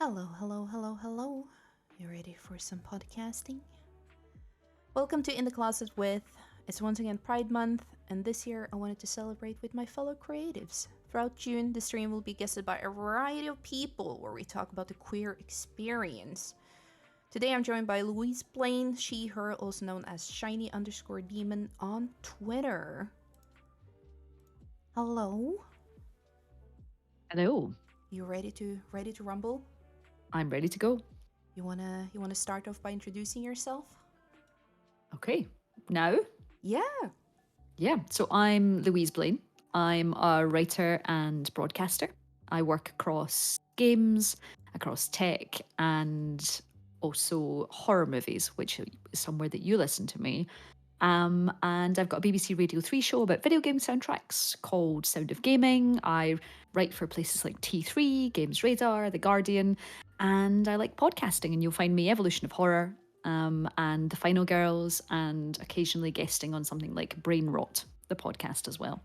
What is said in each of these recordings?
Hello, hello, hello, hello. You ready for some podcasting? Welcome to In the Closet with. It's once again Pride Month, and this year I wanted to celebrate with my fellow creatives. Throughout June, the stream will be guested by a variety of people where we talk about the queer experience. Today I'm joined by Louise Blaine, she, her, also known as shiny_demon on Twitter. Hello. Hello, You ready to rumble? I'm ready to go. You wanna start off by introducing yourself? Okay, now, Yeah. so I'm Louise Blaine. I'm a writer and broadcaster. I work across games, across tech, and also horror movies, which is somewhere that you listen to me. And I've got a BBC Radio 3 show about video game soundtracks called Sound of Gaming. I write for places like T3, Games Radar, The Guardian, and I like podcasting. And you'll find me Evolution of Horror, and The Final Girls, and occasionally guesting on something like Brain Rot, the podcast as well.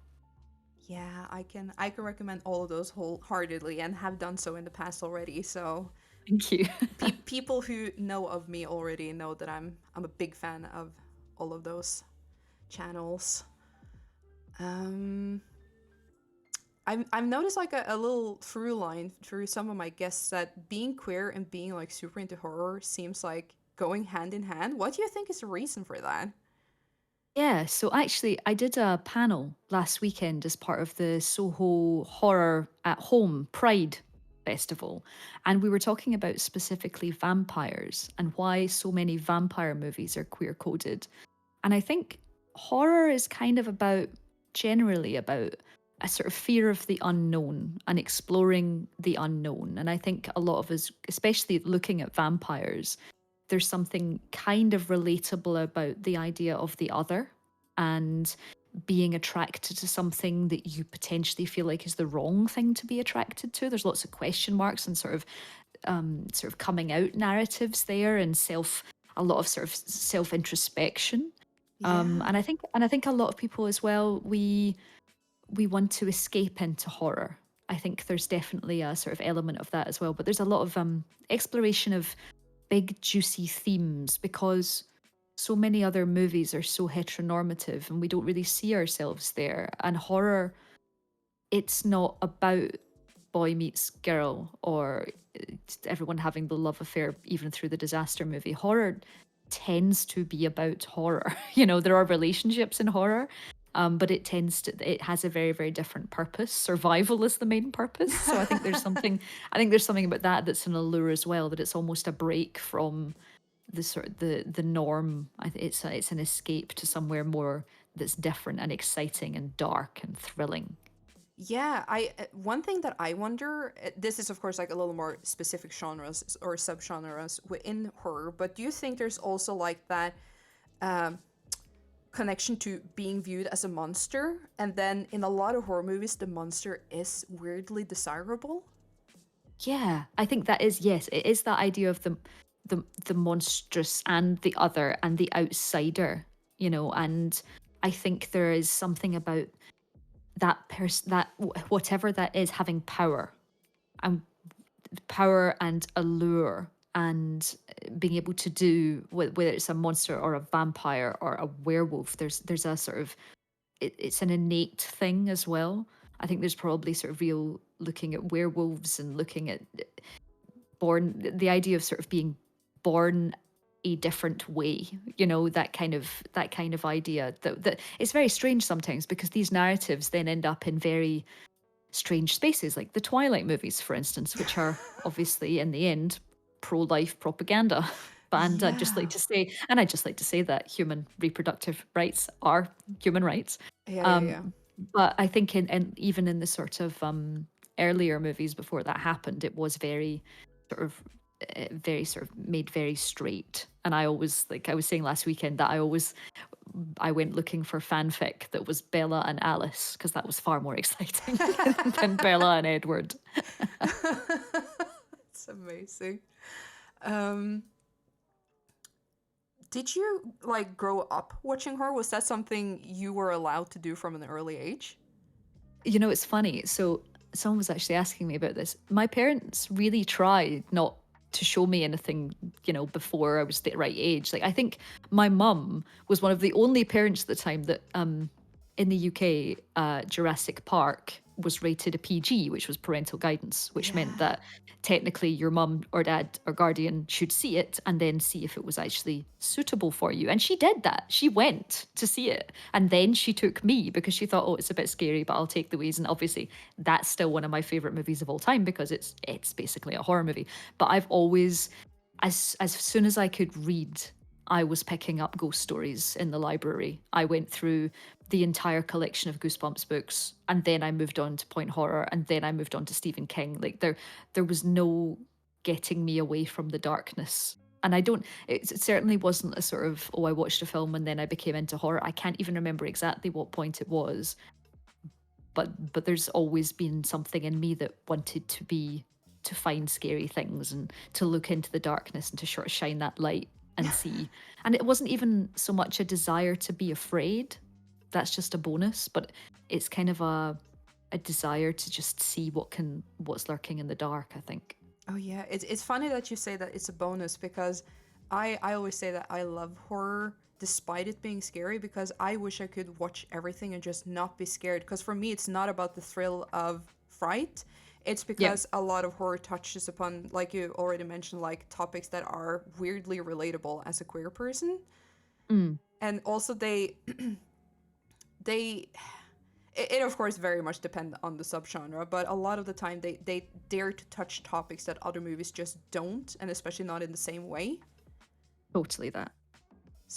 Yeah, I can recommend all of those wholeheartedly and have done so in the past already. So Thank you. people who know of me already know that I'm a big fan of all of those channels. Um I've noticed like a little through line through some of my guests that being queer and being like super into horror seems like going hand in hand. What do you think is the reason for that? Yeah, so actually, I did a panel last weekend as part of the Soho Horror at Home Pride Festival. And we were talking about specifically vampires and why so many vampire movies are queer coded. And I think horror is kind of generally about a sort of fear of the unknown and exploring the unknown. And I think a lot of us, especially looking at vampires, there's something kind of relatable about the idea of the other and being attracted to something that you potentially feel like is the wrong thing to be attracted to. There's lots of question marks and sort of coming out narratives there, and a lot of sort of self introspection. Yeah. And I think a lot of people as well, we want to escape into horror. I think there's definitely a sort of element of that as well, but there's a lot of exploration of big juicy themes because so many other movies are so heteronormative and we don't really see ourselves there. And horror, it's not about boy meets girl or everyone having the love affair even through the disaster movie. Horror tends to be about horror. There are relationships in horror, but it has a very, very different purpose. Survival is the main purpose. So I think there's something about that that's an allure as well, that it's almost a break from the norm. It's an escape to somewhere more that's different and exciting and dark and thrilling. Yeah, I one thing that I wonder, this is of course like a little more specific genres or subgenres within horror, but do you think there's also like that um, connection to being viewed as a monster, and then in a lot of horror movies, the monster is weirdly desirable? Yeah, I think that is, yes, it is that idea of the monstrous and the other and the outsider. And I think there is something about that person, whatever that is, having and power and allure, and being able to do whether it's a monster or a vampire or a werewolf. There's a sort of it's an innate thing as well. I think there's probably sort of real looking at werewolves and looking at the idea of sort of being born a different way, that kind of idea that it's very strange sometimes, because these narratives then end up in very strange spaces, like the Twilight movies, for instance, which are obviously in the end pro-life propaganda. And Yeah. I'd just like to say that human reproductive rights are human rights. Yeah, yeah, yeah. Um, but I think even in the sort of earlier movies before that happened, it was sort of very sort of made very straight. And I always, like I was saying last weekend, that I went looking for fanfic that was Bella and Alice, because that was far more exciting than Bella and Edward. It's amazing. Um, did you like grow up watching horror? Was that something you were allowed to do from an early age? It's funny. So someone was actually asking me about this. My parents really tried not to show me anything, before I was the right age. Like, I think my mum was one of the only parents at the time that, in the UK, Jurassic Park was rated a PG, which was parental guidance, which meant Yeah. that technically your mum or dad or guardian should see it and then see if it was actually suitable for you. And she did that. She went to see it. And then she took me because she thought, oh, it's a bit scary, but I'll take Louise. And obviously, that's still one of my favorite movies of all time because it's basically a horror movie. But I've always, as soon as I could read, I was picking up ghost stories in the library. I went through the entire collection of Goosebumps books, and then I moved on to Point Horror, and then I moved on to Stephen King. Like, there was no getting me away from the darkness. And it certainly wasn't a sort of, oh, I watched a film and then I became into horror. I can't even remember exactly what point it was, but there's always been something in me that wanted to find scary things and to look into the darkness and to sort of shine that light and see. And it wasn't even so much a desire to be afraid. That's just a bonus, but it's kind of a desire to just see what's lurking in the dark, I think. Oh yeah, it's funny that you say that it's a bonus because I always say that I love horror despite it being scary because I wish I could watch everything and just not be scared because for me it's not about the thrill of fright. It's Yeah. because a lot of horror touches upon, like you already mentioned, like topics that are weirdly relatable as a queer person. Mm. And also they it of course very much depends on the subgenre, but a lot of the time they dare to touch topics that other movies just don't, and especially not in the same way. Totally that.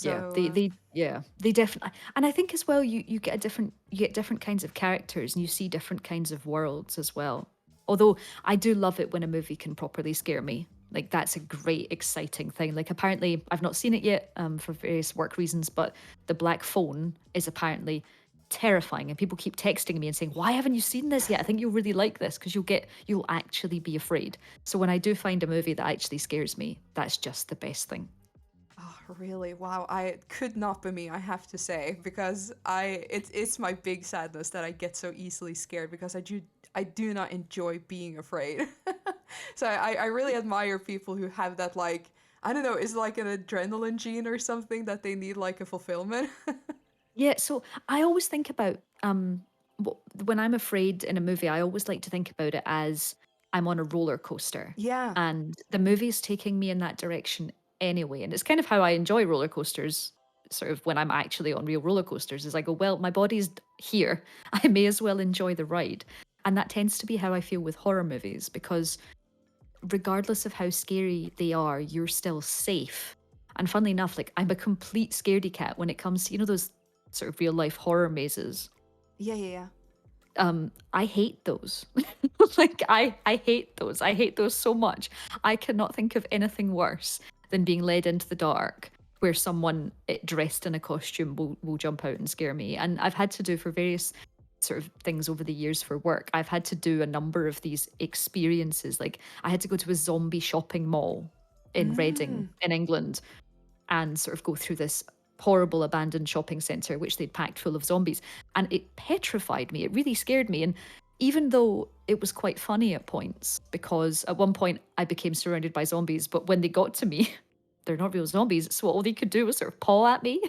Yeah, So they definitely, and I think as well you get different kinds of characters and you see different kinds of worlds as well. Although I do love it when a movie can properly scare me. Like, that's a great exciting thing. Like, apparently I've not seen it yet, for various work reasons, but The Black Phone is apparently terrifying, and people keep texting me and saying, why haven't you seen this yet? I think you'll really like this because you'll actually be afraid. So when I do find a movie that actually scares me, that's just the best thing. oh, really? Wow, I could not be me, I have to say, because it's my big sadness that I get so easily scared because I do not enjoy being afraid. So I really admire people who have that, like, I don't know, is it like an adrenaline gene or something that they need like a fulfillment? Yeah, so I always think about, when I'm afraid in a movie, I always like to think about it as I'm on a roller coaster, Yeah. and the movie's taking me in that direction anyway. And it's kind of how I enjoy roller coasters, sort of when I'm actually on real roller coasters, is I go, well, my body's here. I may as well enjoy the ride. And that tends to be how I feel with horror movies because regardless of how scary they are, you're still safe. And funnily enough, like, I'm a complete scaredy cat when it comes to, those sort of real life horror mazes. Yeah, yeah, yeah. I hate those. Like, I hate those. I hate those so much. I cannot think of anything worse than being led into the dark where someone dressed in a costume will jump out and scare me. And I've had to do for various sort of things over the years for work. I've had to do a number of these experiences. Like, I had to go to a zombie shopping mall in Reading Mm. in England and sort of go through this horrible abandoned shopping centre which they'd packed full of zombies, and it petrified me. It really scared me. And even though it was quite funny at points, because at one point I became surrounded by zombies, but when they got to me, they're not real zombies, so all they could do was sort of paw at me.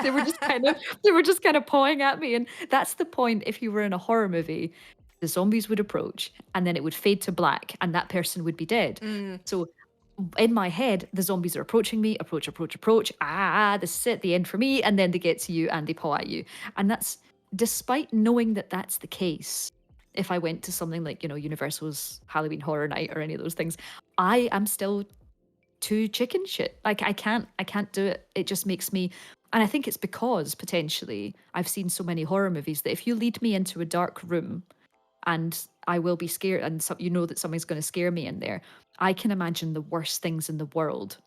they were just kind of they were just kind of pawing at me. And that's the point. If you were in a horror movie, the zombies would approach and then it would fade to black and that person would be dead. Mm. So in my head, the zombies are approaching me, approach, approach, approach. This is it, the end for me. And then they get to you and they paw at you. And that's despite knowing that that's the case. If I went to something like, Universal's Halloween Horror Night or any of those things, I am still too chicken shit. Like, I can't do it. It just makes me, and I think it's because potentially I've seen so many horror movies that if you lead me into a dark room and I will be scared, and that something's going to scare me in there, I can imagine the worst things in the world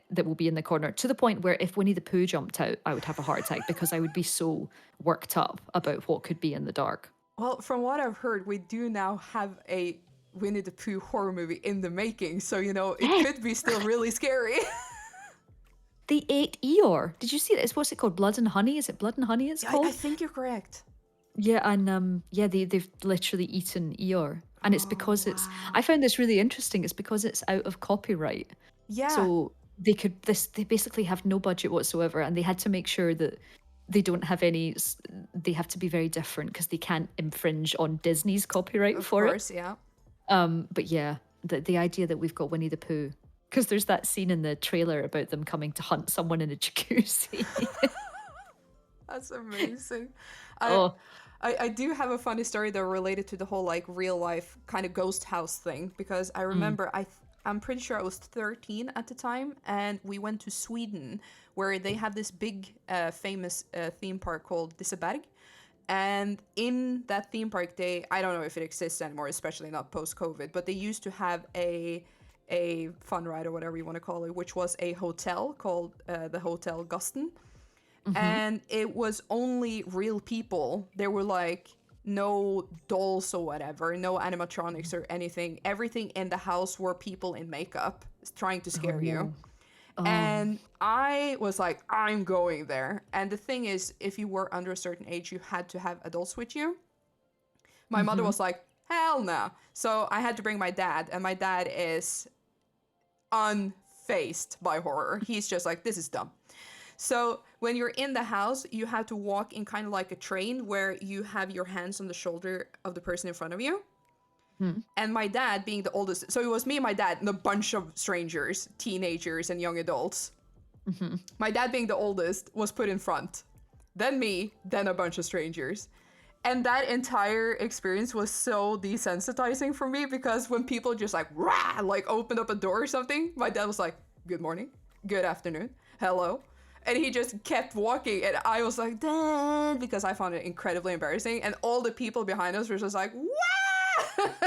that will be in the corner, to the point where if Winnie the Pooh jumped out, I would have a heart attack because I would be so worked up about what could be in the dark. Well, from what I've heard, we do now have a Winnie the Pooh horror movie in the making, so it Yes, could be still really scary. they ate Eeyore. Did you see that? What's it called? Blood and Honey? Is it Blood and Honey it's Yeah, I called? think you're correct. Yeah, and yeah, they've literally eaten Eeyore, and it's Oh, because it's. I wow. found this really interesting. It's because it's out of copyright, Yeah, so they basically have no budget whatsoever, and they had to make sure that they don't have any. They have to be very different because they can't infringe on Disney's copyright of for it. course, yeah. But yeah, the idea that we've got Winnie the Pooh, because there's that scene in the trailer about them coming to hunt someone in a jacuzzi. That's amazing. I, Oh. I do have a funny story though related to the whole like real life kind of ghost house thing because I Mm. remember I'm pretty sure I was 13 at the time and we went to Sweden where they have this big famous theme park called Liseberg. And in that theme park, I don't know if it exists anymore, especially not post COVID, but they used to have a fun ride or whatever you want to call it, which was a hotel called the Hotel Gusten, Hmm. and it was only real people. There were like no dolls or whatever, no animatronics or anything. Everything in the house were people in makeup trying to Oh scare you. no. Oh. And I was like, I'm going there. And the thing is, if you were under a certain age, you had to have adults with you. My mother Hmm. was like, hell no. So I had to bring my dad, and my dad is unfazed by horror. He's just like, this is dumb. So when you're in the house, you have to walk in kind of like a train where you have your hands on the shoulder of the person in front of you. Hmm. And my dad being the oldest, so it was me and my dad and a bunch of strangers, teenagers and young adults. Hmm. My dad being the oldest was put in front. Then me, then a bunch of strangers. And that entire experience was so desensitizing for me because when people just like rah, like opened up a door or something, my dad was like, "Good morning, good afternoon, hello," and he just kept walking, and I was like, "Dad," because I found it incredibly embarrassing, and all the people behind us were just like, "Wah!"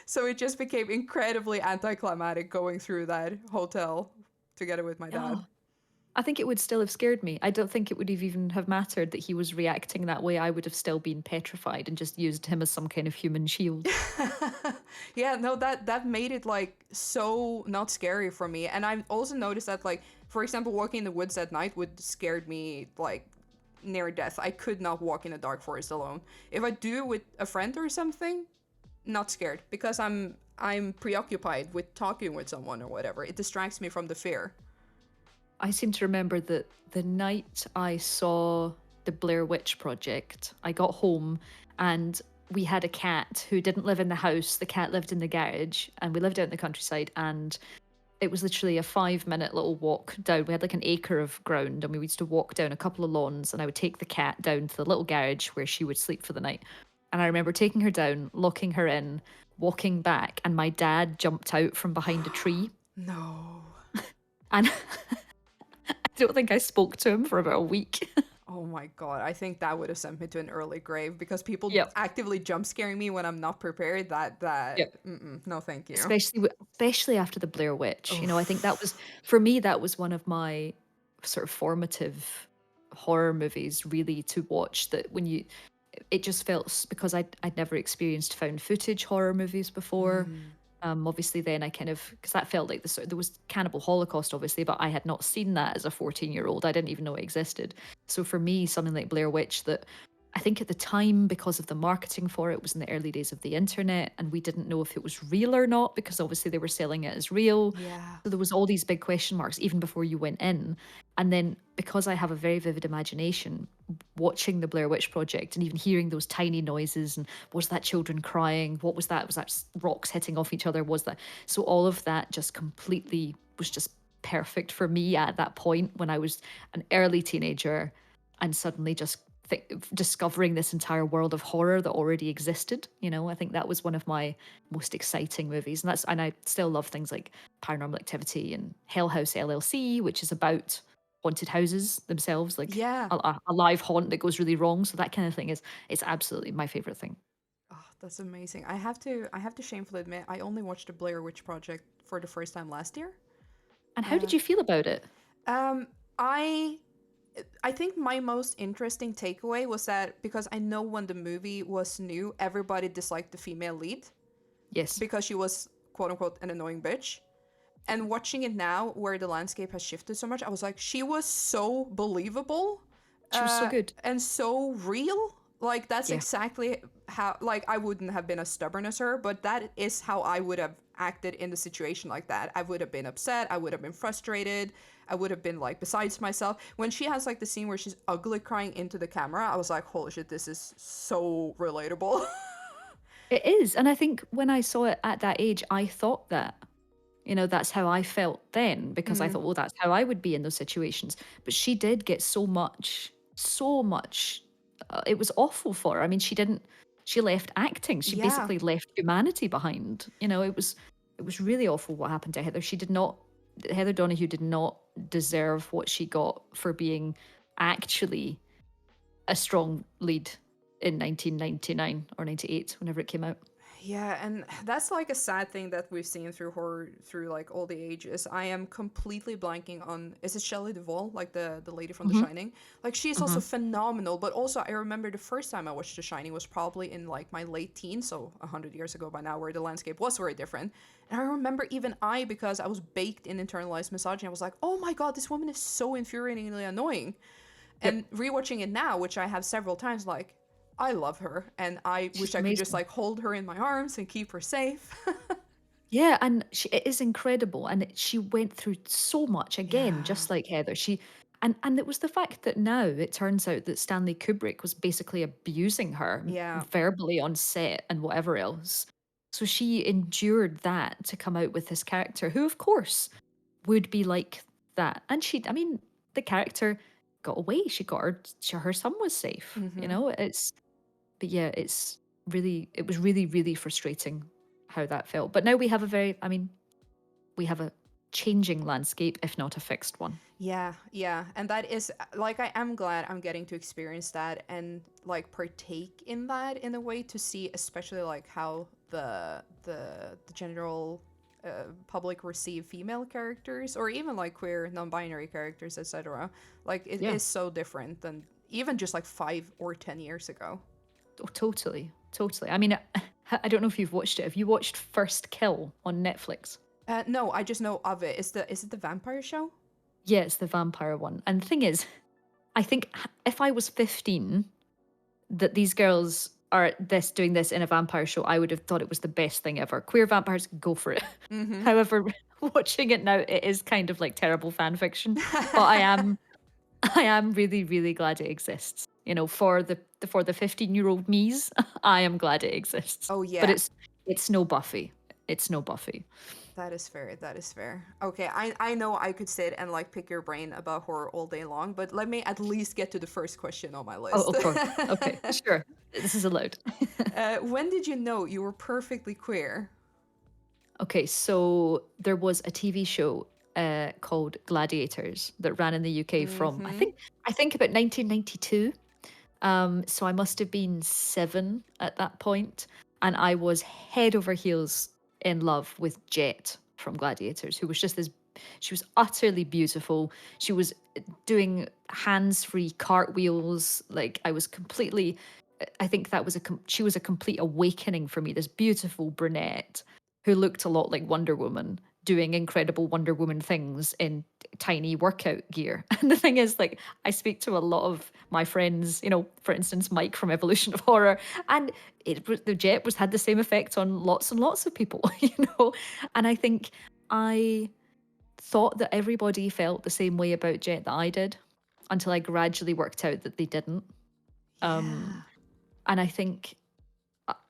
So it just became incredibly anticlimactic going through that hotel together with my dad. Oh, I think it would still have scared me. I don't think it would have even have mattered that he was reacting that way. I would have still been petrified and just used him as some kind of human shield. Yeah, no, that made it like so not scary for me. And I've also noticed that like, for example, walking in the woods at night would scared me like near death. I could not walk in a dark forest alone. If I do with a friend or something, not scared because I'm preoccupied with talking with someone or whatever. It distracts me from the fear. I seem to remember that the night I saw the Blair Witch Project, I got home and we had a cat who didn't live in the house. The cat lived in the garage and we lived out in the countryside, and it was literally a 5 minute little walk down. We had like an acre of ground and we used to walk down a couple of lawns, and I would take the cat down to the little garage where she would sleep for the night. And I remember taking her down, locking her in, walking back, and my dad jumped out from behind a tree. No. And I don't think I spoke to him for about a week. Oh my god, I think that would have sent me to an early grave because people Yep. actively jump scaring me when I'm not prepared. Yep. No, thank you. Especially after the Blair Witch. I think that Oof. was, for me, that was one of my sort of formative horror movies really to watch. That when you, it just felt because I'd never experienced found footage horror movies before. Mm. Obviously, then I kind of, because that felt like the sort, there was Cannibal Holocaust, obviously, but I had not seen that as a 14-year-old. I didn't even know it existed. So for me, something like Blair Witch, that I think at the time, because of the marketing for it, was in the early days of the internet, and we didn't know if it was real or not, because obviously they were selling it as real. Yeah. So there was all these big question marks even before you went in. And then because I have a very vivid imagination, watching the Blair Witch Project and even hearing those tiny noises, and was that children crying? What was that? Was that rocks hitting off each other? Was that, so all of that just completely was just perfect for me at that point when I was an early teenager, and suddenly just discovering this entire world of horror that already existed. I think that was one of my most exciting movies, and I still love things like Paranormal Activity and Hell House LLC, which is about haunted houses themselves, like Yeah. a live haunt that goes really wrong. So that kind of thing is, it's absolutely my favorite thing. Oh, that's amazing. I have to shamefully admit I only watched the Blair Witch Project for the first time last year. And how Uh, did you feel about it? um, I I think my most interesting takeaway was that because I know when the movie was new, everybody disliked the female lead Yes. because she was quote unquote an annoying bitch. And watching it now, where the landscape has shifted so much, I was like, she was so believable. She was so good. and so real. Like that's Yeah. exactly how. Like I wouldn't have been as stubborn as her, but that is how I would have acted in the situation like that. I would have been upset. I would have been frustrated. I would have been like besides myself. When she has like the scene where she's ugly crying into the camera, I was like, holy shit, this is so relatable. It is. And I think when I saw it at that age, I thought that. You know, that's how I felt then because I Mm, thought, well, that's how I would be in those situations. But she did get so much. It was awful for her. I mean, she left acting. She yeah. basically left humanity behind. You know, it was really awful what happened to Heather. Heather Donahue did not deserve what she got for being actually a strong lead in 1999 or 98, whenever it came out. Yeah, and that's like a sad thing that we've seen through horror through like all the ages. I am completely blanking on, is it Shelley Duvall, like the lady from The Hmm. Shining? Like she's also Hmm. phenomenal, but also I remember the first time I watched The Shining was probably in like my late teens, so 100 years ago by now, where the landscape was very different. And I remember even because I was baked in internalized misogyny, I was like, oh my god, this woman is so infuriatingly annoying. Yep. And rewatching it now, which I have several times, like I love her, and I She's wish I could just amazing. like hold her in my arms and keep her safe. Yeah, and it is incredible, and she went through so much again, Yeah, just like Heather. And it was the fact that now it turns out that Stanley Kubrick was basically abusing her yeah. verbally on set and whatever else. So she endured that to come out with this character, who of course would be like that. And I mean, the character got away. Her son was safe. You Mm-hmm. know, but yeah, it was really, really frustrating how that felt. But now I mean, we have a changing landscape, if not a fixed one. Yeah, yeah. And that is like I am glad I'm getting to experience that and like partake in that in a way to see especially like how the general public receive female characters or even like queer non-binary characters, etc. Like it Yeah. is so different than even just like 5 or 10 years ago. Oh, totally. Totally. I mean, I don't know if you've watched it. Have you watched First Kill on Netflix? No, I just know of it. Is it the vampire show? Yeah, it's the vampire one. And the thing is, I think if I was 15, that these girls are this doing this in a vampire show, I would have thought it was the best thing ever. Queer vampires, go for it. Mm-hmm. However, watching it now, it is kind of like terrible fan fiction. But I am really, really glad it exists. You know, for the 15-year-old me's, I am glad it exists. Oh But yeah. it's no Buffy. It's no Buffy. That is fair. That is fair. Okay, I know I could sit and like pick your brain about horror all day long, but let me at least get to the first question on my Oh, list. of course. Okay, sure. This is allowed. When did you know you were perfectly queer? Okay, so there was a TV show called Gladiators that ran in the UK from Mm-hmm. I think about 1992. So I must have been 7 at that point, and I was head over heels in love with Jet from Gladiators, who was just this. She was utterly beautiful. She was doing hands-free cartwheels. Like I was completely. I think that was she was a complete awakening for me. This beautiful brunette who looked a lot like Wonder Woman, doing incredible Wonder Woman things in tiny workout gear. And the thing is, like, I speak to a lot of my friends, you know, for instance, Mike from Evolution of Horror, and the Jet was had the same effect on lots and lots of people, you know. And I think I thought that everybody felt the same way about Jet that I did until I gradually worked out that they didn't. Um, Yeah. and I think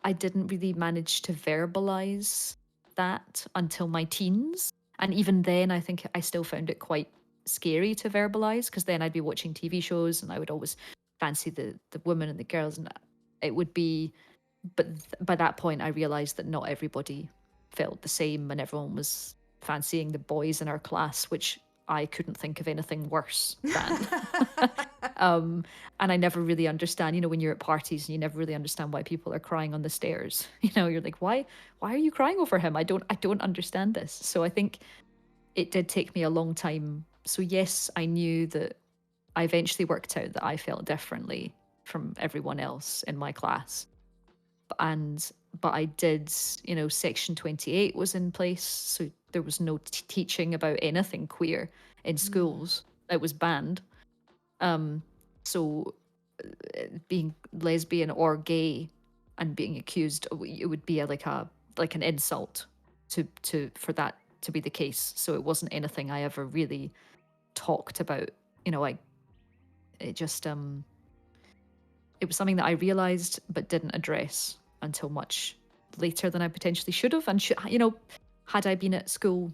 I didn't really manage to verbalize that until my teens. And even then, I think I still found it quite scary to verbalize because then I'd be watching TV shows and I would always fancy the women and the girls, and it would be. But by that point, I realized that not everybody felt the same, and everyone was fancying the boys in our class, which I couldn't think of anything worse than. Um, and I never really understand, you know, when you're at parties and you never really understand why people are crying on the stairs. You know, you're like, why are you crying over him? I don't understand this. So I think it did take me a long time. So yes, I knew that I eventually worked out that I felt differently from everyone else in my class. And but I did, you know, Section 28 was in place, so there was no teaching about anything queer in Mm. schools. It was banned. Um, So being lesbian or gay and being accused, it would be like an insult to for that to be the case. So it wasn't anything I ever really talked about. I it just it was something that I realized but didn't address until much later than I potentially should have. And had I been at school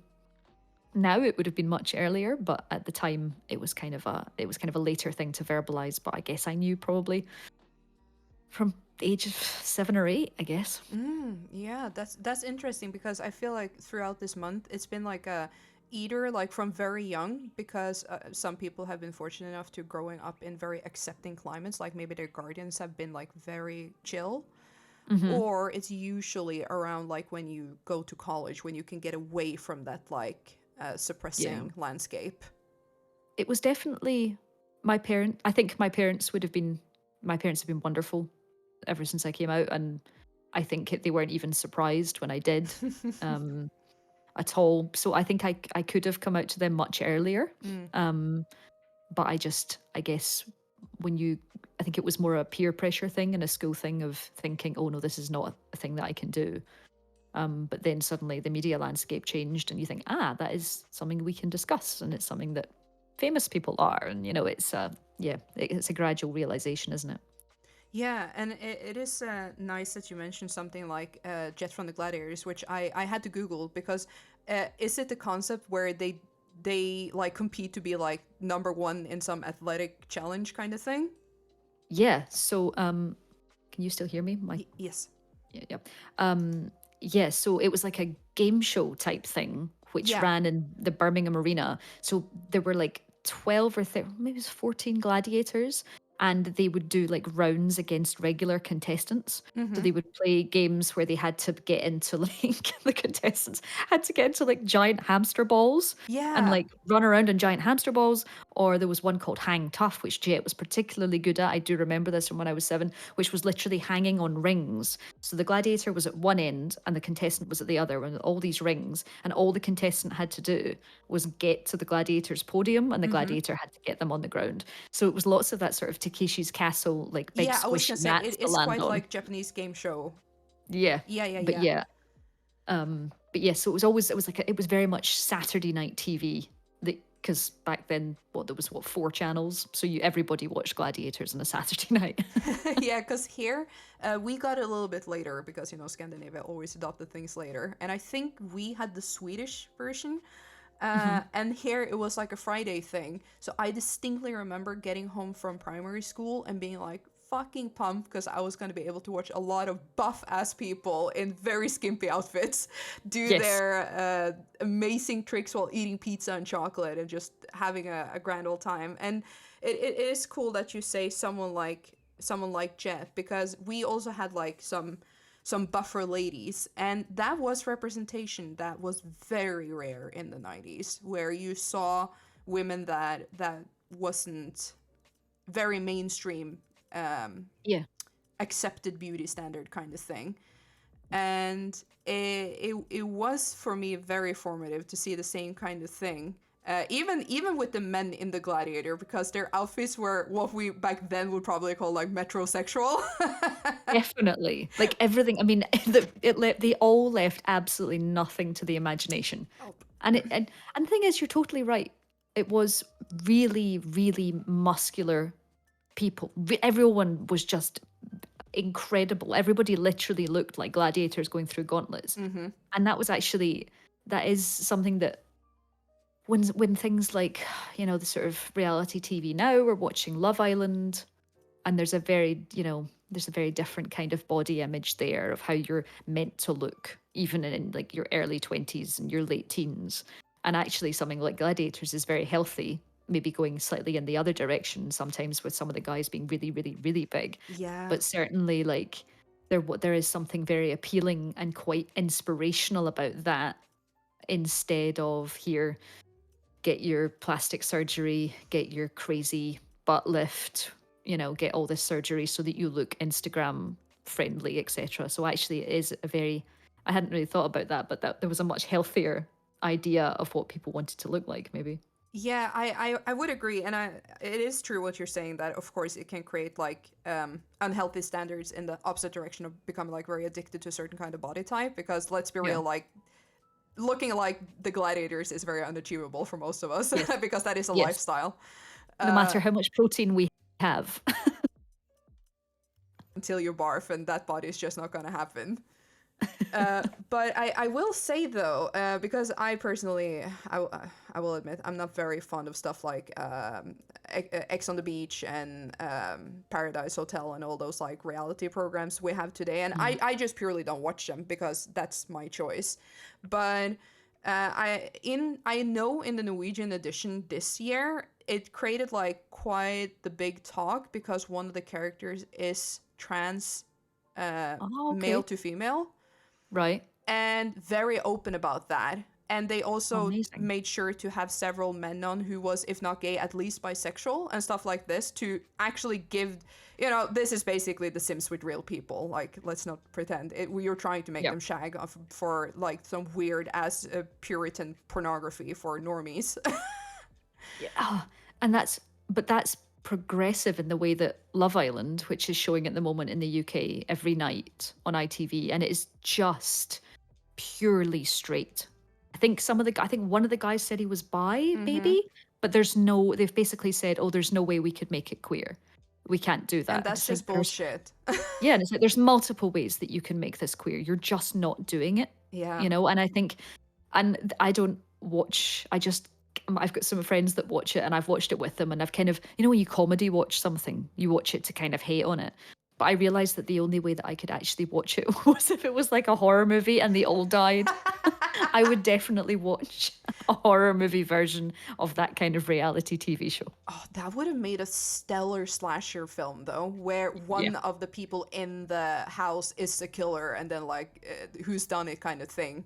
now, it would have been much earlier. But at the time, it was kind of a later thing to verbalize. But I guess I knew probably from the age of 7 or 8, I guess. Yeah, that's interesting because I feel like throughout this month it's been like a either like from very young because some people have been fortunate enough to growing up in very accepting climates, like maybe their guardians have been like very chill, Hmm. or it's usually around like when you go to college when you can get away from that like Yeah. suppressing landscape. It was definitely my parent. I think my parents have been wonderful ever since I came out. And I think they weren't even surprised when I did. Um, at all. So I think I could have come out to them much earlier. Mm. Um, but I guess when you, I think it was more a peer pressure thing and a school thing of thinking, oh no, this is not a thing that I can do. But then suddenly the media landscape changed, and you think, that is something we can discuss, and it's something that famous people are, and it's a gradual realization, isn't it? Yeah, and it is nice that you mentioned something like Jet from the Gladiators, which I had to Google because is it the concept where they like compete to be like number one in some athletic challenge kind of thing? Yeah. So, can you still hear me? Yes. Yeah, yeah. Yeah, so it was like a game show type thing, which Yeah. ran in the Birmingham Arena. So there were like 12 or maybe it was 14 gladiators, and they would do like rounds against regular contestants. So Mm-hmm. they would play games where they had to get into like the contestants had to get into like giant hamster balls and Yeah. like run around in giant hamster balls. Or there was one called Hang Tough, which Jet was particularly good at. I do remember this from when I was 7, which was literally hanging on rings. So the gladiator was at one end and the contestant was at the other, with all these rings, and all the contestant had to do was get to the gladiator's podium, and the Mm-hmm. gladiator had to get them on the ground. So it was lots of that sort of Takeshi's Castle, like big Yeah, I was squishy gonna say mats it to is land quite on. like Japanese game show. Yeah, Yeah, yeah, but yeah. yeah, but yeah. So it was very much Saturday night TV. Because back then, there was 4 channels, so everybody watched Gladiators on a Saturday night. Yeah, because here we got it a little bit later because Scandinavia always adopted things later, and I think we had the Swedish version. Hmm. And here it was like a Friday thing. So I distinctly remember getting home from primary school and being like fucking pumped because I was going to be able to watch a lot of buff ass people in very skimpy outfits do Yes. their amazing tricks while eating pizza and chocolate and just having a grand old time. And it is cool that you say someone like Jeff because we also had like some buffer ladies, and that was representation that was very rare in the 90s where you saw women that wasn't very mainstream, um, Yeah. accepted beauty standard kind of thing. And it was for me very formative to see the same kind of thing, even with the men in the Gladiator, because their outfits were what we back then would probably call like metrosexual. Definitely. Like everything, I mean, they all left absolutely nothing to the imagination. Oh. And the thing is, you're totally right. It was really, really muscular people. Everyone was just incredible. Everybody literally looked like gladiators going through gauntlets. Mm-hmm. And that is something that when things like, the sort of reality TV now, we're watching Love Island, and there's a very different kind of body image there of how you're meant to look, even in like your early 20s and your late teens. And actually something like Gladiators is very healthy, maybe going slightly in the other direction sometimes, with some of the guys being really, really, really big. Yeah. But certainly, like, there is something very appealing and quite inspirational about that, instead of, here, get your plastic surgery, get your crazy butt lift, get all this surgery so that you look Instagram friendly, etc. So actually, it is I hadn't really thought about that, but that there was a much healthier idea of what people wanted to look like, maybe. Yeah, I would agree, and it is true what you're saying that of course it can create like unhealthy standards in the opposite direction of becoming like very addicted to a certain kind of body type. Because let's be Yeah. real, like looking like the gladiators is very unachievable for most of us Yes. because that is a Yes. lifestyle. No Uh, matter how much protein we have. until you barf, and that body is just not gonna happen. But I will say though, because I personally, I will admit, I'm not very fond of stuff like X on the Beach and Paradise Hotel and all those like reality programs we have today. And Mm. I just purely don't watch them because that's my choice. But I know in the Norwegian edition this year, it created like quite the big talk because one of the characters is trans, Oh, male okay. to female, Right. and very open about that. And they also Amazing. made sure to have several men on who was, if not gay, at least bisexual and stuff like this to actually give, this is basically The Sims with real people. Like, let's not pretend. We are trying to make Yeah. them shag for like some weird ass Puritan pornography for normies. Yeah. Ah, and that's progressive in the way that Love Island, which is showing at the moment in the UK every night on ITV, and it is just purely straight. I think one of the guys said he was bi, Mm-hmm. maybe, but they've basically said, oh, there's no way we could make it queer. We can't do And that. And that's it's like just bullshit. yeah, and it's like there's multiple ways that you can make this queer. You're just not doing it, Yeah. you know? And I think, I don't watch, I've got some friends that watch it and I've watched it with them and I've kind of, when you comedy watch something, you watch it to kind of hate on it. But I realized that the only way that I could actually watch it was if it was like a horror movie and they all died. I would definitely watch a horror movie version of that kind of reality TV show. Oh, that would have made a stellar slasher film, though, where Yeah. one of the people in the house is the killer, and then like who's done it kind of thing.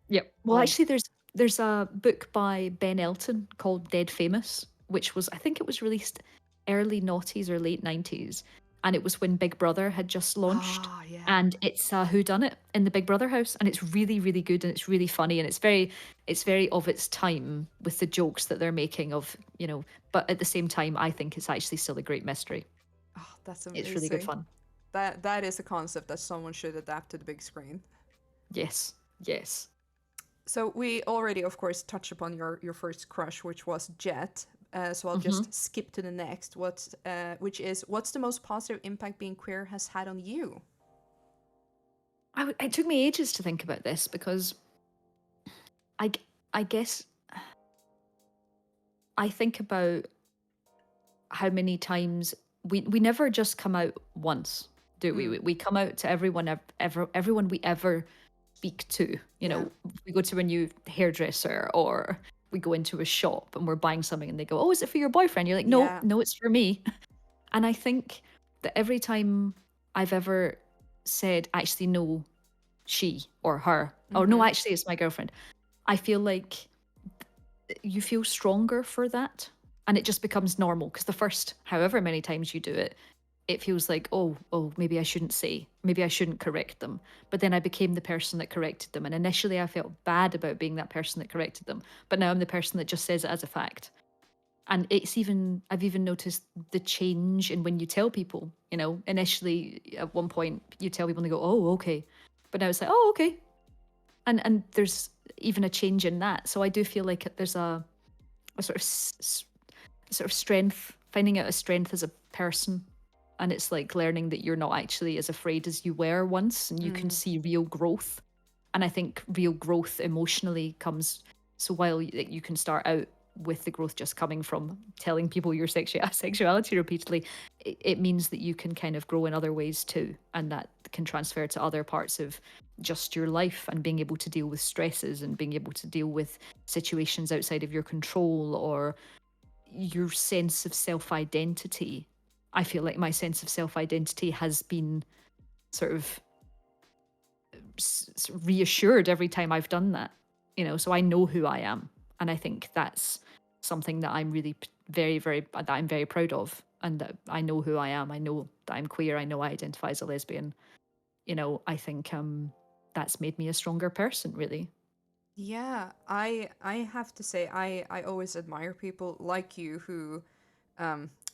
Yep. Well, Oh, actually, there's a book by Ben Elton called Dead Famous, which was I think it was released early noughties or late 90s, and it was when Big Brother had just launched, ah, yeah. and it's a whodunit in the Big Brother house, and it's really really good and it's really funny and it's very of its time with the jokes that they're making but at the same time, I think it's actually still a great mystery. Oh, that's It's really good amazing. fun. That is a concept that someone should adapt to the big screen. Yes. Yes. So we already, of course, touched upon your first crush, which was Jet. So I'll hmm just skip to the next. Which is what's the most positive impact being queer has had on you? It took me ages to think about this because I, g- I guess I think about how many times we never just come out once, do we? Mm, We come out to everyone everyone we ever speak to. yeah. We go to a new hairdresser or we go into a shop and we're buying something and they go, "Oh, is it for your boyfriend?" You're like, "No, Yeah. no, it's for me." And I think that every time I've ever said, "Actually, no, she or her," or "No, Mm-hmm. actually, it's my girlfriend," I feel like you feel stronger for that and it just becomes normal because the first however many times you do it, it feels like, oh, maybe I shouldn't say, maybe I shouldn't correct them. But then I became the person that corrected them, and initially I felt bad about being that person that corrected them, but now I'm the person that just says it as a fact. And I've even noticed the change in when you tell people. Initially at one point you tell people and they go, oh, okay, but now it's like, oh, okay. And there's even a change in that. So I do feel like there's a sort of strength, finding out a strength as a person. And it's like learning that you're not actually as afraid as you were once and you can Mm. see real growth. And I think real growth emotionally comes. So while you can start out with the growth just coming from telling people your sexuality repeatedly, it means that you can kind of grow in other ways too. And that can transfer to other parts of just your life and being able to deal with stresses and being able to deal with situations outside of your control or your sense of self identity. I feel like my sense of self identity has been sort of reassured every time I've done that, so I know who I am. And I think that's something that I'm really that I'm very proud of. And that I know who I am. I know that I'm queer. I know I identify as a lesbian. I think that's made me a stronger person, really. Yeah, I have to say I always admire people like you who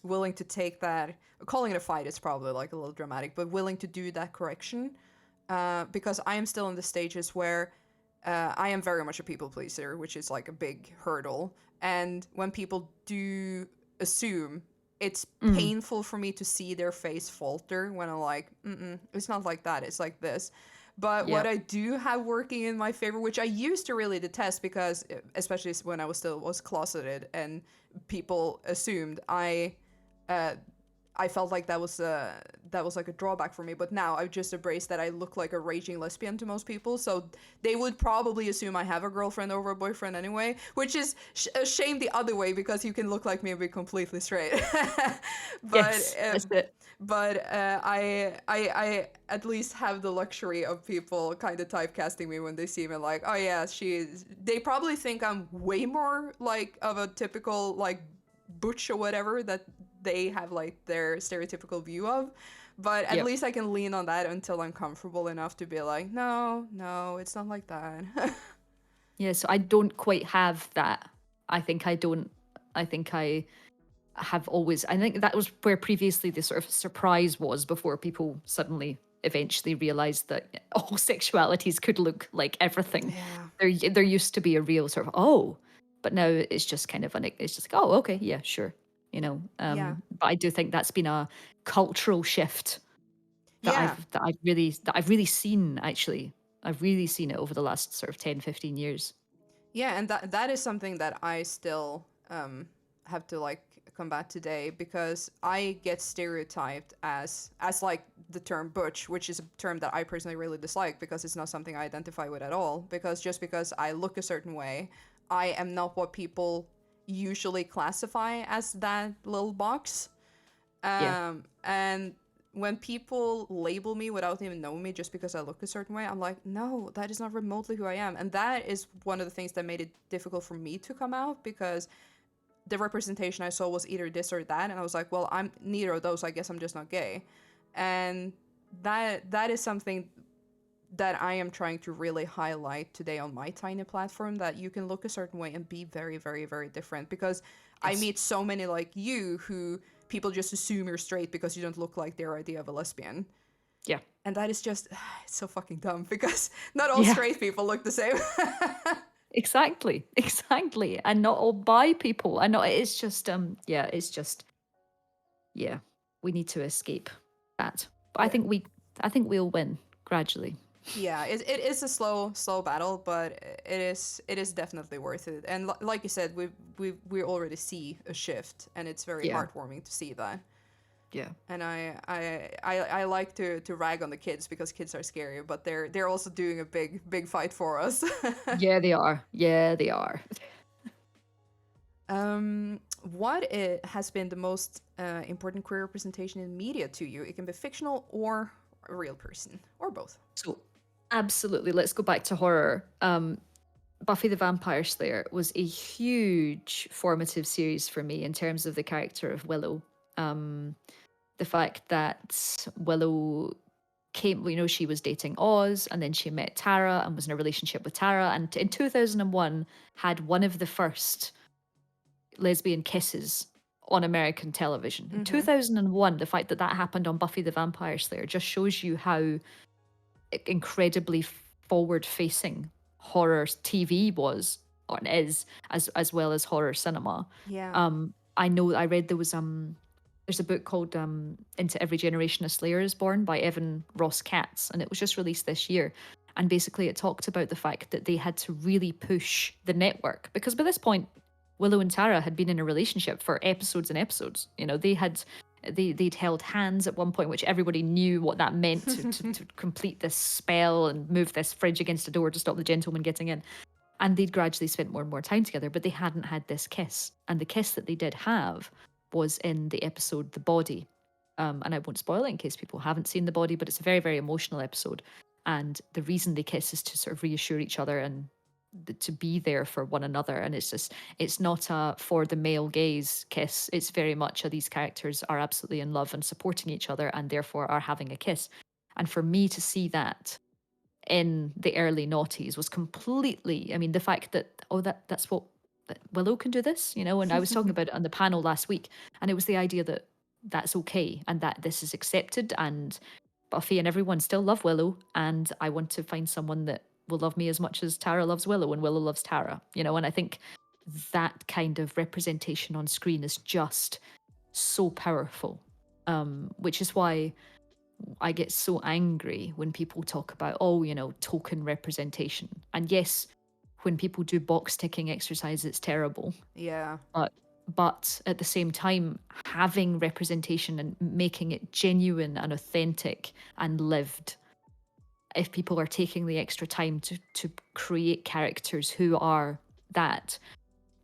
willing to take that, calling it a fight is probably like a little dramatic, but willing to do that correction. Because I am still in the stages where I am very much a people pleaser, which is like a big hurdle. And when people do assume, it's Mm, painful for me to see their face falter when I'm like, mm it's not like that, it's like this. But what yeah. I do have working in my favor, which I used to really detest because, especially when I was closeted and people assumed uh, I felt like that was like a drawback for me. But now I've just embraced that I look like a raging lesbian to most people, so they would probably assume I have a girlfriend over a boyfriend anyway, which is a shame the other way because you can look like me and be completely straight. but Yes, that's it. I at least have the luxury of people kind of typecasting me when they see me like, oh yeah, she's. They probably think I'm way more like of a typical like butch or whatever that they have like their stereotypical view of. But at Yep. least I can lean on that until I'm comfortable enough to be like, no, no, it's not like that. Yeah, so I don't quite have that. I think I don't. I think I have always. I think that was where previously the sort of surprise was before people suddenly eventually realized that all sexualities could look like everything. Yeah. There used to be a real sort of oh, but now it's just kind of an it's just like oh okay yeah sure you know. Yeah. But I do think that's been a cultural shift Yeah. that I've really seen actually. I've really seen it over the last sort of 10, 15 years. Yeah, and that is something that I still have to like combat today because I get stereotyped as like the term butch, which is a term that I personally really dislike because it's not something I identify with at all. Because just because I look a certain way, I am not what people usually classify as that little box. Yeah. And when people label me without even knowing me just because I look a certain way, I'm like, no, that is not remotely who I am. And that is one of the things that made it difficult for me to come out because the representation I saw was either this or that. And I was like, well, I'm neither of those. I guess I'm just not gay. And that is something that I am trying to really highlight today on my tiny platform, that you can look a certain way and be very, very, very different. Because I Yes. meet so many like you who people just assume you're straight because you don't look like their idea of a lesbian. Yeah. And that is just it's so fucking dumb because not all Yeah. straight people look the same. Exactly. Exactly. And not all bi people. And not it's just yeah, it's just yeah. We need to escape that. But Yeah. I think we'll win gradually. Yeah, it is a slow battle, but it is definitely worth it. And like you said, we already see a shift, and it's very Yeah. heartwarming to see that. Yeah. And I like to rag on the kids because kids are scary, but they're also doing a big fight for us. Yeah, they are. Yeah, they are. What has been the most important queer representation in media to you? It can be fictional or a real person or both. So absolutely, let's go back to horror. Buffy the Vampire Slayer was a huge formative series for me in terms of the character of Willow. Um, the fact that Willow came, she was dating Oz and then she met Tara and was in a relationship with Tara. And in 2001, had one of the first lesbian kisses on American television. In Mm-hmm. 2001, the fact that that happened on Buffy the Vampire Slayer just shows you how incredibly forward facing horror TV was or is as well as horror cinema. Yeah. I know I read there's a book called Into Every Generation a Slayer is Born by Evan Ross Katz, and it was just released this year. And basically, it talked about the fact that they had to really push the network because by this point, Willow and Tara had been in a relationship for episodes and episodes. They'd held hands at one point, which everybody knew what that meant to complete this spell and move this fridge against a door to stop the gentleman getting in. And they'd gradually spent more and more time together, but they hadn't had this kiss. And the kiss that they did have was in the episode The Body. And I won't spoil it in case people haven't seen The Body, but it's a very, very emotional episode. And the reason they kiss is to sort of reassure each other and to be there for one another. And it's not a for the male gaze kiss. It's very much a these characters are absolutely in love and supporting each other and therefore are having a kiss. And for me to see that in the early noughties was completely, I mean, the fact that, oh, that's what, that Willow can do this, you know, and I was talking about it on the panel last week, and it was the idea that that's okay and that this is accepted, and Buffy and everyone still love Willow, and I want to find someone that will love me as much as Tara loves Willow and Willow loves Tara, you know, and I think that kind of representation on screen is just so powerful. Which is why I get so angry when people talk about, oh, you know, token representation. And yes, when people do box ticking exercise, it's terrible. Yeah. But at the same time, having representation and making it genuine and authentic and lived, if people are taking the extra time to create characters who are that,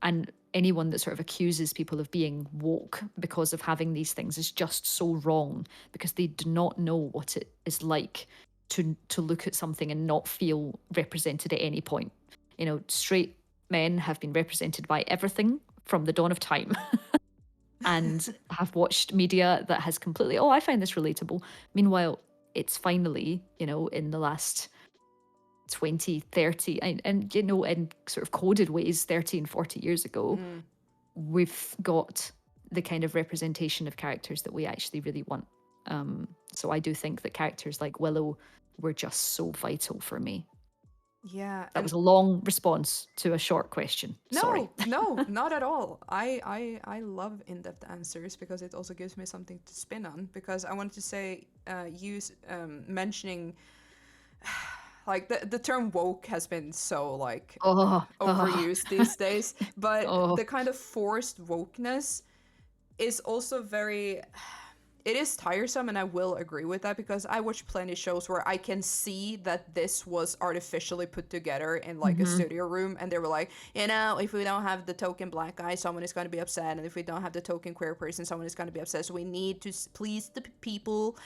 and anyone that sort of accuses people of being woke because of having these things is just so wrong, because they do not know what it is like to look at something and not feel represented at any point. You know, straight men have been represented by everything from the dawn of time and have watched media that has completely, oh, I find this relatable. Meanwhile, it's finally, you know, in the last 20, 30, and you know, in sort of coded ways, 13, 40 years ago, Mm. we've got the kind of representation of characters that we actually really want. So I do think that characters like Willow were just so vital for me. Yeah, That and was a long response to a short question. Sorry. no, not at all. I love in-depth answers because it also gives me something to spin on. Because I wanted to say, mentioning like the term woke has been so like Oh, oh, overused these days, but oh, the kind of forced wokeness is also very, it is tiresome, and I will agree with that because I watch plenty of shows where I can see that this was artificially put together in like a hmm, studio room, and they were like, you know, if we don't have the token black guy, someone is going to be upset, and if we don't have the token queer person, someone is going to be upset. So we need to please the people,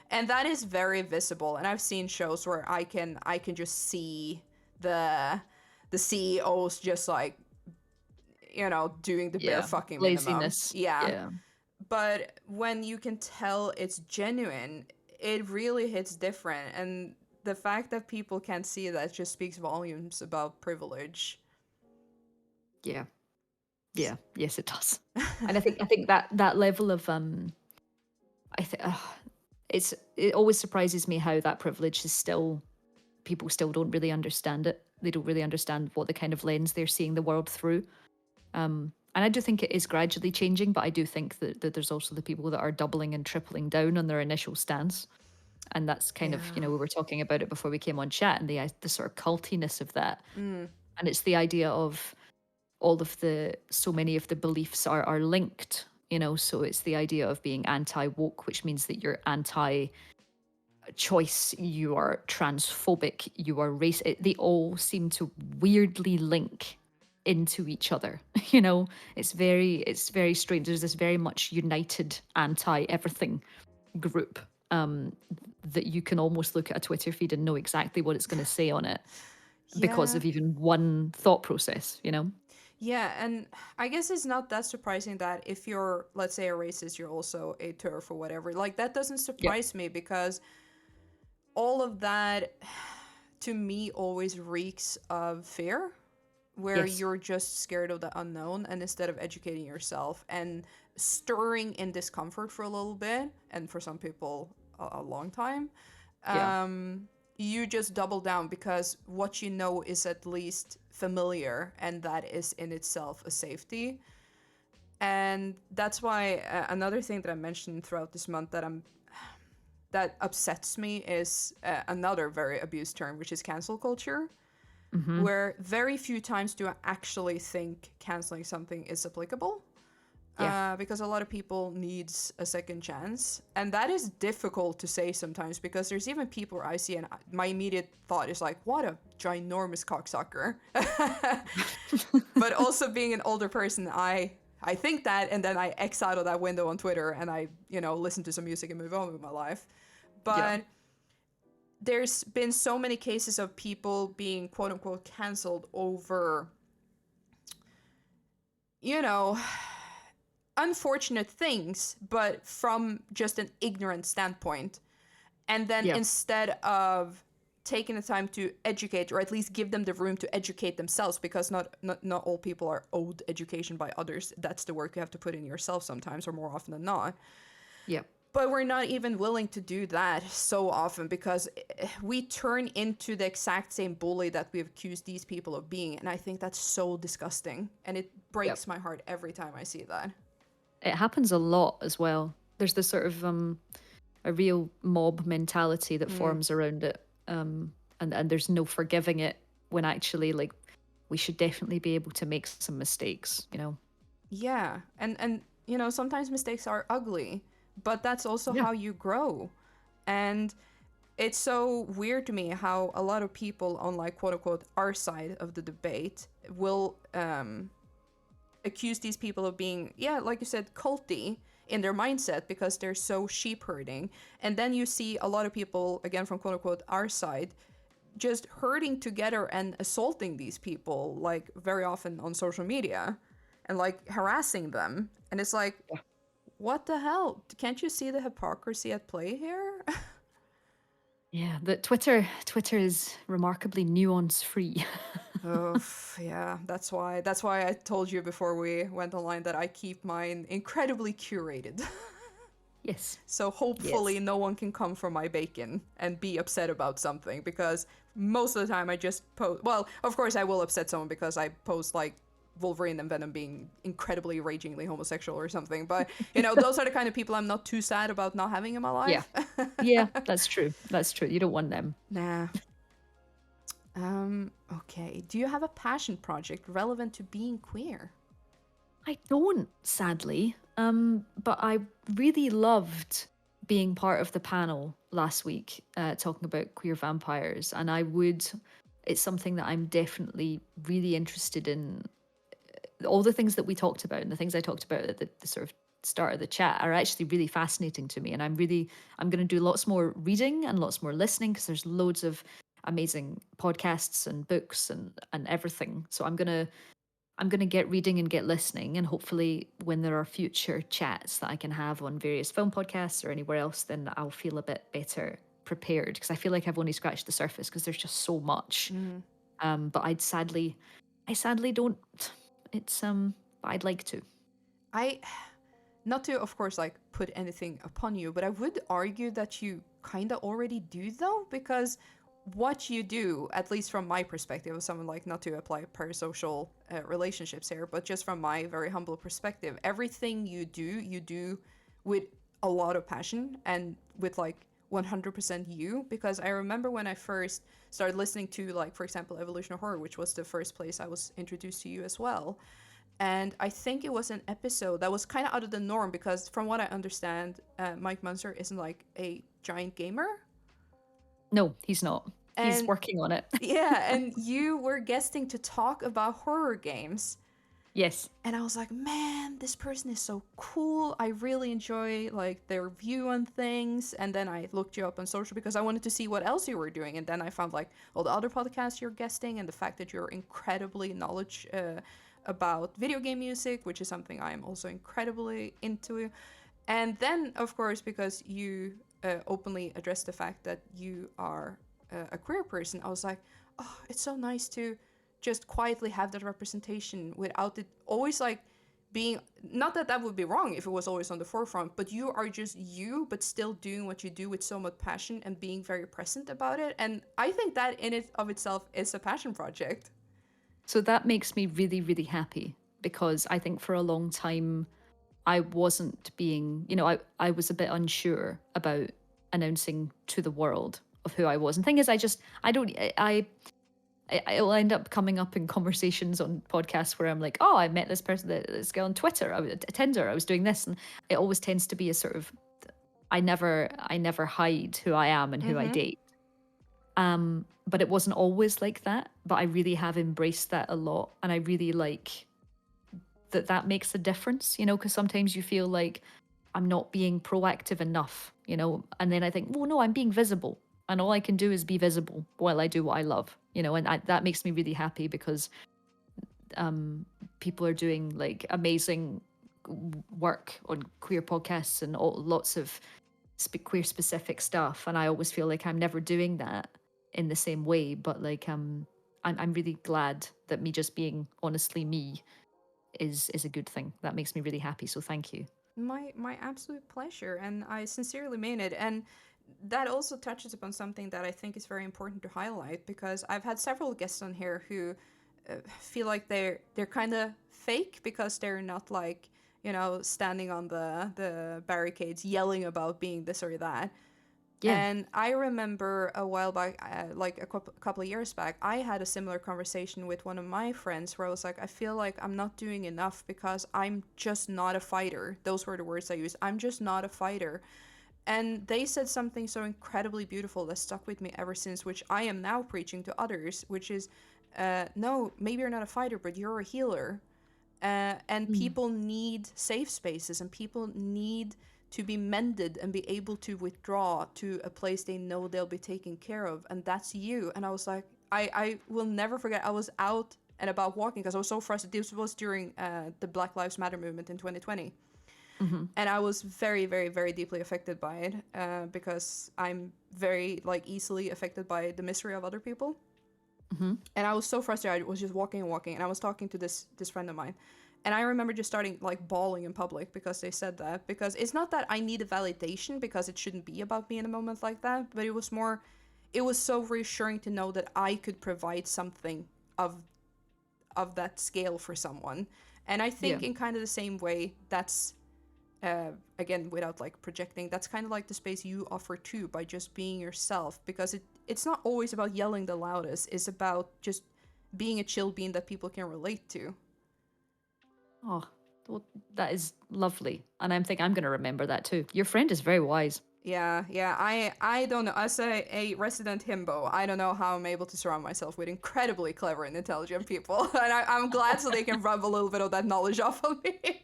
and that is very visible. And I've seen shows where I can just see the the CEOs just like, you know, doing the bare yeah, fucking minimum. laziness. Yeah. Yeah, But when you can tell it's genuine, it really hits different. And the fact that people can't see that just speaks volumes about privilege. yeah, yeah. Yes, it does. And I think that that level of I think it always surprises me how that privilege is still, people still don't really understand it. They don't really understand what the kind of lens they're seeing the world through. And I do think it is gradually changing, but I do think that there's also the people that are doubling and tripling down on their initial stance. And that's kind of, you Yeah. know, we were talking about it before we came on chat, and the sort of cultiness of that. Mm. And it's the idea of all of the, so many of the beliefs are linked, you know, so it's the idea of being anti woke, which means that you're anti choice, you are transphobic, you are race. They all seem to weirdly link into each other. You know, it's very strange. There's this very much united anti everything group, that you can almost look at a Twitter feed and know exactly what it's going to say on it because Yeah. of even one thought process. You know. Yeah, and I guess it's not that surprising that if you're, let's say, a racist, you're also a turf or whatever. Like, that doesn't Yeah. surprise me because all of that, to me, always reeks of fear, where Yes. you're just scared of the unknown, and instead of educating yourself and stirring in discomfort for a little bit, and for some people a long time, Yeah. um, you just double down because what you know is at least familiar, and that is in itself a safety. And that's why another thing that I mentioned throughout this month that upsets me is another very abused term, which is cancel culture, Hmm. where very few times do I actually think canceling something is applicable. Yeah. Because a lot of people needs a second chance, and that is difficult to say sometimes because there's even people I see and my immediate thought is like, what a ginormous cocksucker. But also being an older person, I think that, and then I X out of that window on Twitter, and I, you know, listen to some music and move on with my life. Yeah. But there's been so many cases of people being quote unquote canceled over, you know, unfortunate things, but from just an ignorant standpoint. And then Yeah. instead of taking the time to educate, or at least give them the room to educate themselves, because not all people are owed education by others. That's the work you have to put in yourself sometimes, or more often than not. Yeah. But we're not even willing to do that so often, because we turn into the exact same bully that we've accused these people of being. And I think that's so disgusting. And it Yep. breaks my heart every time I see that. It happens a lot as well. There's this sort of a real mob mentality that Mm. forms around it. And there's no forgiving it, when actually, like, we should definitely be able to make some mistakes, you know? Yeah. And sometimes mistakes are ugly, but that's also Yeah. how you grow. And it's so weird to me how a lot of people on, like, quote unquote our side of the debate will accuse these people of being, yeah, like you said, culty in their mindset, because they're so sheep herding. And then you see a lot of people, again, from quote unquote our side, just herding together and assaulting these people, like, very often on social media, and, like, harassing them. And it's like, what the hell? Can't you see the hypocrisy at play here? Yeah, the Twitter is remarkably nuance free. Oh, yeah, that's why I told you before we went online that I keep mine incredibly curated. Yes. So hopefully Yes. no one can come for my bacon and be upset about something, because most of the time I just post, well, of course I will upset someone because I post, like, Wolverine and Venom being incredibly ragingly homosexual or something, but those are the kind of people I'm not too sad about not having in my Yeah. life. Yeah, that's true. That's true. You don't want them. Nah. Okay. Do you have a passion project relevant to being queer? I don't, sadly. But I really loved being part of the panel last week, talking about queer vampires, and it's something that I'm definitely really interested in. All the things that we talked about and the things I talked about at the sort of start of the chat are actually really fascinating to me, and I'm going to do lots more reading and lots more listening, because there's loads of amazing podcasts and books and everything. So I'm going to get reading and get listening, and hopefully, when there are future chats that I can have on various film podcasts or anywhere else, then I'll feel a bit better prepared, because I feel like I've only scratched the surface, because there's just so much. Mm. But I sadly don't. It's but I'd like to. I, not to, of course, like, put anything upon you, but I would argue that you kind of already do, though, because what you do, at least from my perspective, of someone, like, not to apply parasocial relationships here, but just from my very humble perspective, everything you do with a lot of passion and with, like, 100% you. Because I remember when I first started listening to, like, for example, Evolution of Horror, which was the first place I was introduced to you as well. And I think it was an episode that was kind of out of the norm, because from what I understand, Mike Munzer isn't, like, a giant gamer. No, he's not. He's And working on it. yeah, and you were guesting to talk about horror games. Yes. And I was like, man, this person is so cool. I really enjoy, like, their view on things. And then I looked you up on social because I wanted to see what else you were doing. And then I found, like, all the other podcasts you're guesting, and the fact that you're incredibly knowledge about video game music, which is something I am also incredibly into. And then, of course, because you openly address the fact that you are a queer person, I was like, oh, it's so nice to just quietly have that representation without it always, like, being, not that that would be wrong if it was always on the forefront, but you are just you, but still doing what you do with so much passion and being very present about it. And I think that in it of itself is a passion project. So that makes me really, really happy, because I think for a long time I wasn't being, I was a bit unsure about announcing to the world of who I was. And thing is, I don't, I'll end up coming up in conversations on podcasts where I'm like, oh, I met this person, this girl on Twitter, Tinder, I was doing this. And it always tends to be a sort of, I never hide who I am and who I Mm-hmm. date. But it wasn't always like that. But I really have embraced that a lot. And I really like that makes a difference, because sometimes you feel like I'm not being proactive enough, and then I think, well, no, I'm being visible. And all I can do is be visible while I do what I love, and that makes me really happy, because people are doing, like, amazing work on queer podcasts and lots of queer specific stuff. And I always feel like I'm never doing that in the same way, but like I'm really glad that me just being honestly me is a good thing. That makes me really happy. So thank you. My absolute pleasure, and I sincerely mean it. And that also touches upon something that I think is very important to highlight, because I've had several guests on here who feel like they're kind of fake because they're not like, standing on the barricades yelling about being this or that. Yeah. And I remember a while back, like couple of years back, I had a similar conversation with one of my friends where I was like, I feel like I'm not doing enough because I'm just not a fighter. Those were the words I used. I'm just not a fighter. And they said something so incredibly beautiful that stuck with me ever since, which I am now preaching to others, which is, no, maybe you're not a fighter, but you're a healer. And Mm. people need safe spaces, and people need to be mended and be able to withdraw to a place they know they'll be taken care of. And that's you. And I was like, I will never forget. I was out and about walking because I was so frustrated. This was during the Black Lives Matter movement in 2020. Mm-hmm. And I was very, very, very deeply affected by it, because I'm very like easily affected by the misery of other people. Mm-hmm. And I was so frustrated. I was just walking and walking, and I was talking to this friend of mine, and I remember just starting like bawling in public because they said that. Because it's not that I need a validation, because it shouldn't be about me in a moment like that, but it was more, it was so reassuring to know that I could provide something of that scale for someone. And I Yeah. think in kind of the same way, that's again, without like projecting, that's kind of like the space you offer too, by just being yourself, because it's not always about yelling the loudest. It's about just being a chill being that people can relate to. Oh, well, that is lovely. And I'm thinking I'm going to remember that too. Your friend is very wise. Yeah. I don't know. As a resident himbo, I don't know how I'm able to surround myself with incredibly clever and intelligent people, and I'm glad so they can rub a little bit of that knowledge off of me.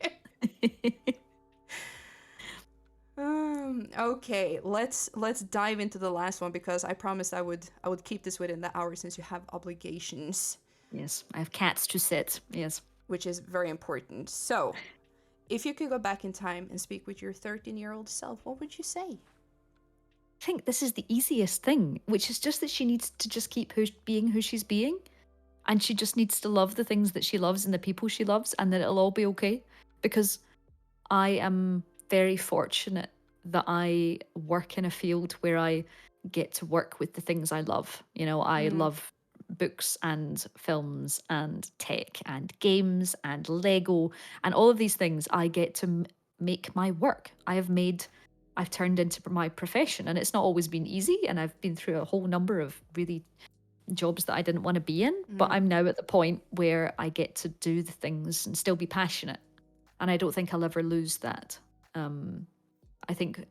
Okay, let's dive into the last one, because I promised I would keep this within the hour since you have obligations, Yes, I have cats to sit. Yes. which is very important. So, if you could go back in time and speak with your 13-year-old self, what would you say? I think this is the easiest thing, which is just that she needs to just keep being who she's being. And she just needs to love the things that she loves and the people she loves, and then it'll all be okay. Because I am very fortunate that I work in a field where I get to work with the things I love. You know, I Mm, love books and films and tech and games and Lego and all of these things I get to make my work. I've turned into my profession, and it's not always been easy, and I've been through a whole number of really jobs that I didn't want to be in, but mm, I'm now at the point where I get to do the things and still be passionate. And I don't think I'll ever lose that. Um, I think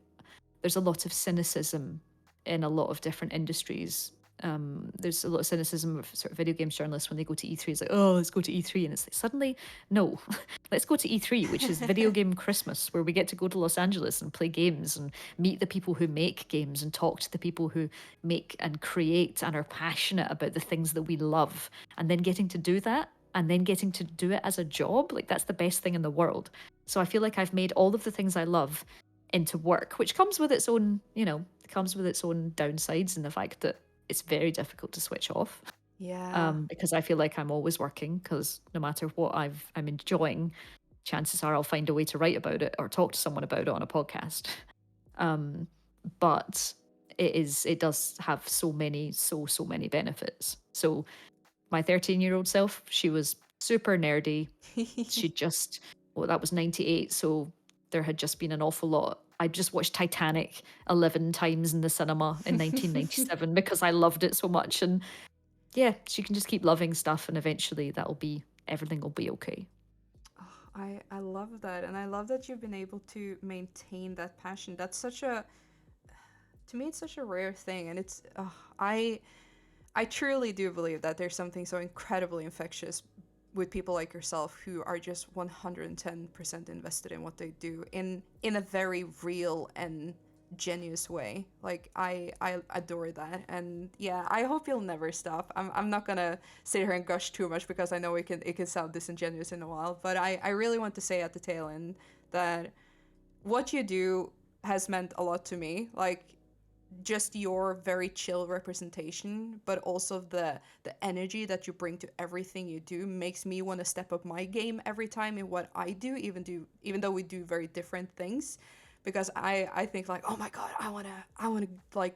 there's a lot of cynicism in a lot of different industries. There's a lot of cynicism of sort of video games journalists when they go to E3. It's like, oh, let's go to E3. And it's like, suddenly, no, let's go to E3, which is video game Christmas, where we get to go to Los Angeles and play games and meet the people who make games and talk to the people who make and create and are passionate about the things that we love. And then getting to do that and then getting to do it as a job, like that's the best thing in the world. So I feel like I've made all of the things I love into work, which comes with its own, comes with its own downsides and the fact that it's very difficult to switch off. yeah. Because I feel like I'm always working because no matter what I'm enjoying, chances are I'll find a way to write about it or talk to someone about it on a podcast. Um, but it does have so many benefits. So my 13-year-old self, she was super nerdy. She just, well, that was 98. So there had just been an awful lot. I just watched Titanic 11 times in the cinema in 1997 because I loved it so much. And yeah, she can just keep loving stuff, and eventually everything will be okay. Oh, I love that, and I love that you've been able to maintain that passion. That's such a, to me, it's such a rare thing, and it's I truly do believe that there's something so incredibly infectious with people like yourself who are just 110% invested in what they do in a very real and genuine way. Like I adore that, and yeah, I hope you'll never stop. I'm not gonna sit here and gush too much because I know it can sound disingenuous in a while, but I really want to say at the tail end that what you do has meant a lot to me. Like, just your very chill representation, but also the energy that you bring to everything you do makes me want to step up my game every time in what I do, even though we do very different things. Because I think like, oh my god, I wanna like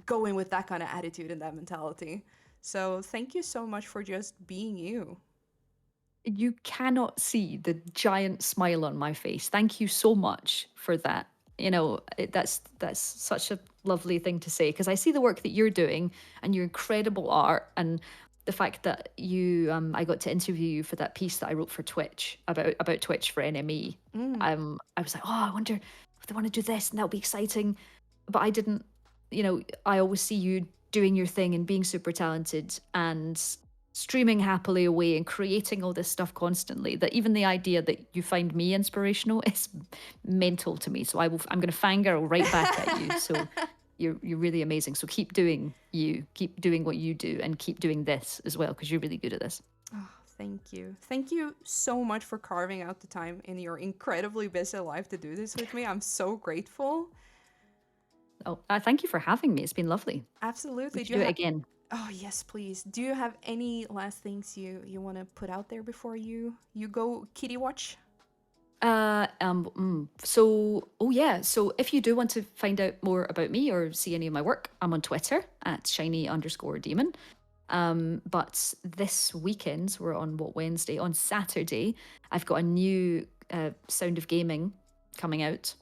go in with that kind of attitude and that mentality. So thank you so much for just being you. You cannot see the giant smile on my face. Thank you so much for that. That's such a lovely thing to say because I see the work that you're doing and your incredible art and the fact that I got to interview you for that piece that I wrote for Twitch about Twitch for NME. Mm. I was like, oh, I wonder if they want to do this and that'll be exciting. But I didn't, I always see you doing your thing and being super talented and streaming happily away and creating all this stuff constantly that even the idea that you find me inspirational is mental to me. So I'm going to fangirl right back at you. So you're really amazing. So keep doing you, keep doing what you do, and keep doing this as well because you're really good at this. Oh, thank you. Thank you so much for carving out the time in your incredibly busy life to do this with me. I'm so grateful. Oh, thank you for having me. It's been lovely. We Absolutely. should do it again. Oh, yes, please. Do you have any last things you want to put out there before you go kitty watch? Oh yeah. So if you do want to find out more about me or see any of my work, I'm on Twitter at shiny_demon. But this weekend, we're on what, Wednesday? On Saturday, I've got a new Sound of Gaming coming out,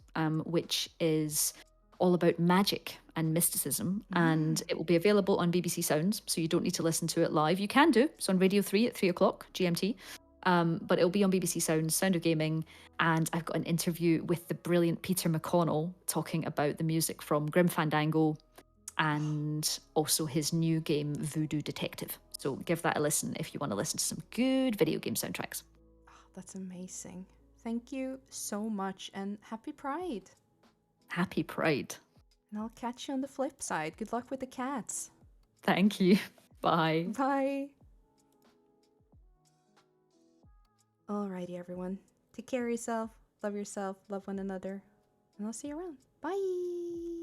which is all about magic and mysticism. And it will be available on BBC Sounds, so you don't need to listen to it live. You can do. It's on Radio 3 at 3 o'clock GMT. But it'll be on BBC Sounds, Sound of Gaming. And I've got an interview with the brilliant Peter McConnell talking about the music from Grim Fandango and also his new game, Voodoo Detective. So give that a listen if you want to listen to some good video game soundtracks. Oh, that's amazing. Thank you so much and happy Pride. Happy Pride. And I'll catch you on the flip side. Good luck with the cats. Thank you. Bye. Bye. Alrighty, everyone. Take care of yourself, love one another, and I'll see you around. Bye.